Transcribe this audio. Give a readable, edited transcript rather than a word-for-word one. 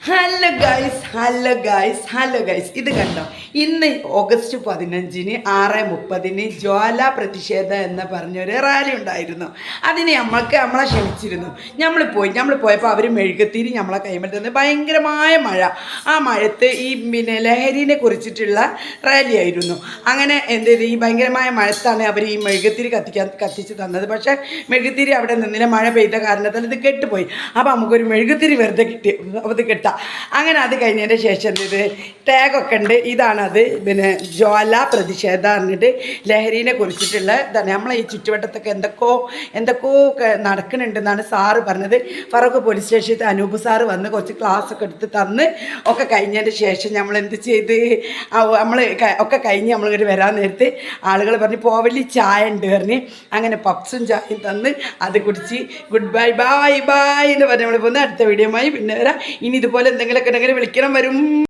Hello guys ഇത് കണ്ടോ. ഇന്ന് ഓഗസ്റ്റ് 15-ന് 6:30 ജ്വാല പ്രതിഷേധം എന്ന് പറഞ്ഞൊരു റാലി ഉണ്ടായിരുന്നു. അതിന് നമ്മളെ ക്ഷണിച്ചിരുന്നു. നമ്മൾ പോയപ്പോൾ അവർ മെഴുകുതിരി നമ്മളെ കൈമൽ തന്ന്. ഭയങ്കരമായ മഴ. ആ മഴത്ത് ഈ ലഹരിനെ കുറിച്ചിട്ടുള്ള റാലിയായിരുന്നു. അങ്ങനെ എന്ത് ചെയ്ത് ഈ ഭയങ്കരമായ മഴത്താണ് അവർ ഈ മെഴുകുതിരി കത്തിച്ച് തന്നത്. പക്ഷേ മെഴുകുതിരി അവിടെ നിന്നില്ല. മഴ പെയ്ത കാരണത്താൽ ഇത് കെട്ടുപോയി. അപ്പോൾ നമുക്കൊരു മെഴുകുതിരി വെറുതെ കിട്ടി, അത് കിട്ടാം. അങ്ങനെ അത് കഴിഞ്ഞതിൻ്റെ ശേഷം ഇത് ടാഗൊക്കെ ഉണ്ട്. ഇതാണത് ജ്വാല പ്രതിഷേധം പറഞ്ഞിട്ട് ലഹരിനെ കുറിച്ചിട്ടുള്ള ഇതാണ്. നമ്മളെ ഈ ചുറ്റുവട്ടത്തൊക്കെ എന്തൊക്കെയോ നടക്കുന്നുണ്ടെന്നാണ് സാറ് പറഞ്ഞത്. ഫറൂഖ് പോലീസ് സ്റ്റേഷനിൽ അനൂപ് സാറ് വന്ന് കുറച്ച് ക്ലാസ്സൊക്കെ എടുത്ത് തന്ന് ഒക്കെ കഴിഞ്ഞതിൻ്റെ ശേഷം നമ്മൾ എന്ത് ചെയ്ത് നമ്മൾ ഒക്കെ കഴിഞ്ഞ് നമ്മളിങ്ങോട്ട് വരാൻ നേരത്ത് ആളുകൾ പറഞ്ഞ് പോവലി ചായ ഉണ്ട് പറഞ്ഞ് അങ്ങനെ പപ്സും ചായയും തന്ന് അത് കുടിച്ച് ഗുഡ് ബൈ എന്ന് പറഞ്ഞ് നമ്മൾ പോകുന്ന അടുത്ത വീഡിയോയുമായി പിന്നെ വരാം. ഇനി ഇതുപോലെ എന്തെങ്കിലുമൊക്കെ ഉണ്ടെങ്കിൽ വിളിക്കണം വരും.